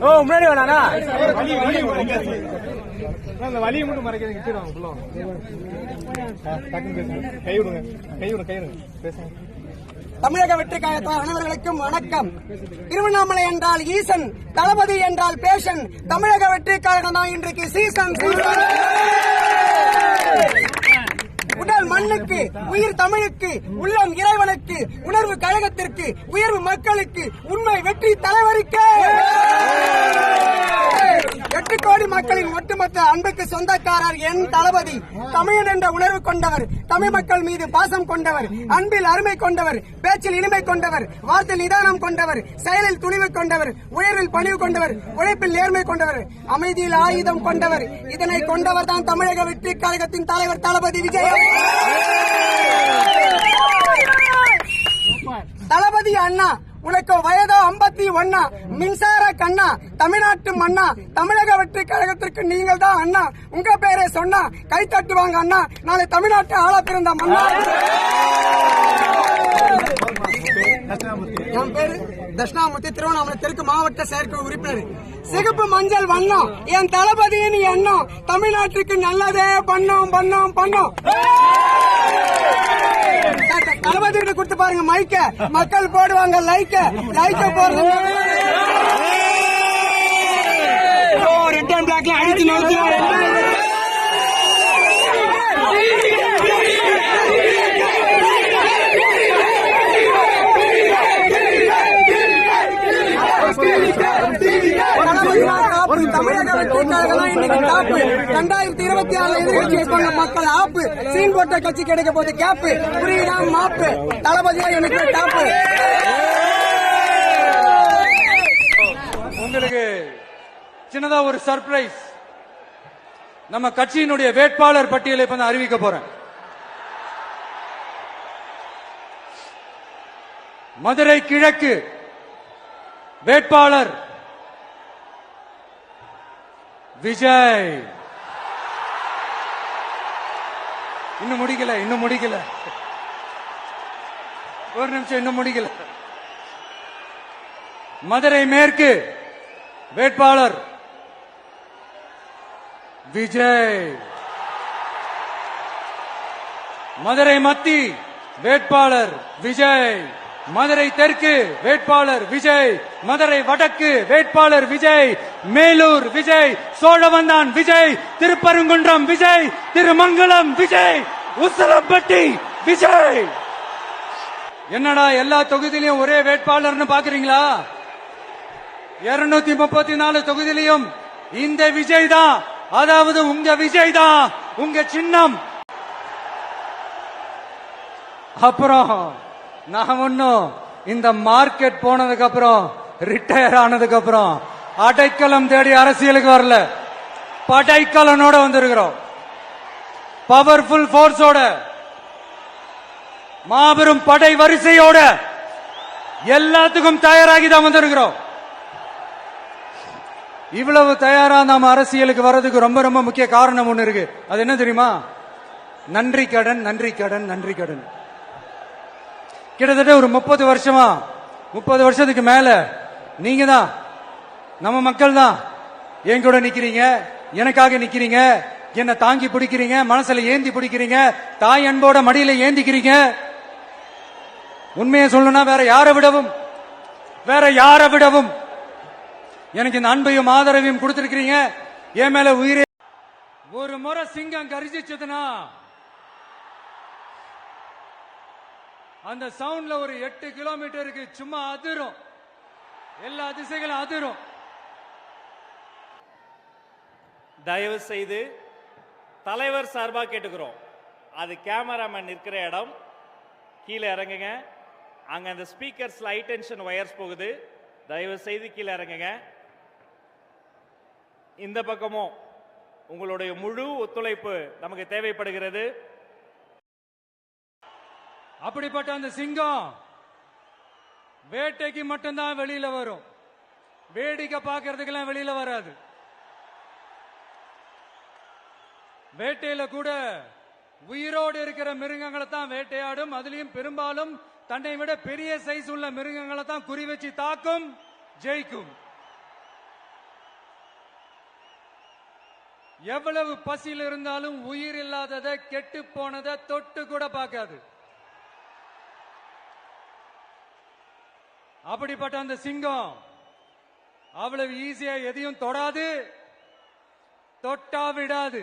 ஓ முன்னாடி வேணாண்ணா அந்த வலியை மட்டும் மறைக்கிறேன். கை விடுங்க பேசுங்க. தமிழக வெற்றி கழக அனைவர்களுக்கும் வணக்கம். திருவண்ணாமலை என்றால் ஈசன், தளபதி என்றால் பேஷன். தமிழக வெற்றி கழகம் தான் இன்றைக்கு சீசன். உடல் மண்ணுக்கு, உயிர் தமிழுக்கு, உள்ளம் இறைவனுக்கு, உணர்வு கழகத்திற்கு, உயர்வு மக்களுக்கு, உண்மை வெற்றி தலைவருக்கு. 8 கோடி மக்களின் ஒட்டுமொத்த அன்புக்கு சொந்தக்காரர் என் தளபதி. தமிழன் என்ற உணர்வு கொண்டவர், தமிழ் மக்கள் மீது பாசம் கொண்டவர், அன்பில் அருமை கொண்டவர், பேச்சில் இனிமை கொண்டவர், வார்த்தையில் நிதானம் கொண்டவர், செயலில் துணிவு கொண்டவர், உயர்வில் பணிவு கொண்டவர், உழைப்பில் நேர்மை கொண்டவர், அமைதியில் ஆயுதம் கொண்டவர். இதனை கொண்டவர் தான் தமிழக வெற்றி கழகத்தின் தலைவர் தளபதி விஜய். தளபதி அண்ணா, உனக்கு வயதோ 51, மின்சார கண்ணா, தமிழ்நாட்டு மண்ணா, தமிழக வெற்றி கழகத்திற்கு நீங்கள் தான் அண்ணா. உங்க பேரை சொன்னா கை தட்டுவாங்க அண்ணா. நாளை தமிழ்நாட்டு ஆளா பிறந்த மண்ணா. என் பேரு தட்சிணாமூர்த்தி, திருவண்ணாமலை தெற்கு மாவட்ட செயற்குழு உறுப்பினர். சிகப்பு மஞ்சள் வண்ணம் என் தளபதியின் எண்ணம். தமிழ்நாட்டுக்கு நல்லதே பண்ணோம் பண்ணோம் பண்ணோம். தளபதி கிட்ட கொடுத்து பாருங்க மைக்க, மக்கள் போடுவாங்க லைக்க போடுறது. ரெட் அண்ட் பிளாக்ல அடிச்சு தமிழக வெற்றி கழகம் 2026 எதிர்கட்சி வைப்பாங்க மக்கள் ஆப்பு. சீன் போட்ட கட்சி கிடைக்க போது கேப்பு, புரியுதா மாப்பு. தளபதியா எனக்கு டாப்பு. உங்களுக்கு சின்னதா ஒரு சர்ப்ரைஸ். நம்ம கட்சியினுடைய வேட்பாளர் பட்டியலை இப்ப நான் அறிவிக்க போறேன். மதுரை கிழக்கு வேட்பாளர் விஜய். இன்னும் முடிக்கல ஒரு நிமிஷம், இன்னும் முடிக்கல. மதுரை மேற்கு வேட்பாளர் விஜய். மதுரை மத்தி வேட்பாளர் விஜய். மதுரை தெற்கு வேட்பாளர் விஜய். மதுரை வடக்கு வேட்பாளர் விஜய். மேலூர் விஜய். சோழவந்தான் விஜய். திருப்பரங்குன்றம் விஜய். திருமங்கலம் விஜய். உசலம்பட்டி விஜய். என்னடா எல்லா தொகுதியிலும் ஒரே வேட்பாளர்னு பாக்குறீங்களா? 234 தொகுதியிலும் இந்த விஜய் தான், அதாவது உங்க விஜய் தான் உங்க சின்னம். அப்புறம் நான் ஒன்னும் இந்த மார்க்கெட் போனதுக்கு அப்புறம், ரிட்டையர் ஆனதுக்கு அப்புறம் அடைக்கலம் தேடி அரசியலுக்கு வரல. படைக்கலனோட வந்திருக்கிறோம். பவர்ஃபுல் போர்ஸோட, மாபெரும் படை வரிசையோட, எல்லாத்துக்கும் தயாராகி தான் வந்திருக்கிறோம். இவ்வளவு தயாரா நாம அரசியலுக்கு வர்றதுக்கு ரொம்ப ரொம்ப முக்கிய காரணம் ஒண்ணு இருக்கு. அது என்ன தெரியுமா? நன்றி கடன். கிட்டத்தட்ட ஒரு 30 வருஷத்துக்கு மேல நீங்க தான், நம்ம மக்கள் தான் என் கூட நிக்கிறீங்க, எனக்காக நிக்கிறீங்க, என்ன தாங்கி பிடிக்கிறீங்க, மனசுல ஏந்தி பிடிக்கிறீங்க, தாய் அன்போட மடியில ஏந்திக்கிறீங்க. உண்மையை சொல்லணும்னா வேற யாரை விடவும் எனக்கு இந்த அன்பையும் ஆதரவையும் கொடுத்திருக்கிறீங்க. என் மேல உயிரே. ஒரு முறை சிங்கம் கரிசிச்சதுன்னா அந்த சவுண்ட்ல ஒரு 8 கிலோமீட்டருக்கு சும்மா அதிரும், எல்லா திசைகளும் அதிரும். தயவு செய்து தலைவர் சார்பா கேட்டுக்கிறோம். அது கேமராமேன் இருக்கிற இடம், கீழே இறங்குங்க. அங்க அந்த ஸ்பீக்கர்ஸ்ல ஹை டென்ஷன் வயர்ஸ் போகுது, தயவு செய்து கீழே இறங்குங்க. இந்த பக்கமும் உங்களுடைய முழு ஒத்துழைப்பு நமக்கு தேவைப்படுகிறது. அப்படிப்பட்ட அந்த சிங்கம் வேட்டைக்கு மட்டும்தான் வெளியில வரும், வேடிக்கை பார்க்கறதுக்கெல்லாம் வெளியில வராது. வேட்டையில கூட உயிரோடு இருக்கிற மிருகங்களை தான் வேட்டையாடும். அதுலயும் பெரும்பாலும் தன்னை விட பெரிய சைஸ் உள்ள மிருகங்களை தான் குறி வச்சு தாக்கும், ஜெயிக்கும். எவ்வளவு பசியில் இருந்தாலும் உயிர் இல்லாததை கெட்டு போனதை தொட்டு கூட பார்க்காது. அப்படிப்பட்ட அந்த சிங்கம் அவ்வளவு ஈஸியா எதையும் தொடாது, தொட்டா விடாது.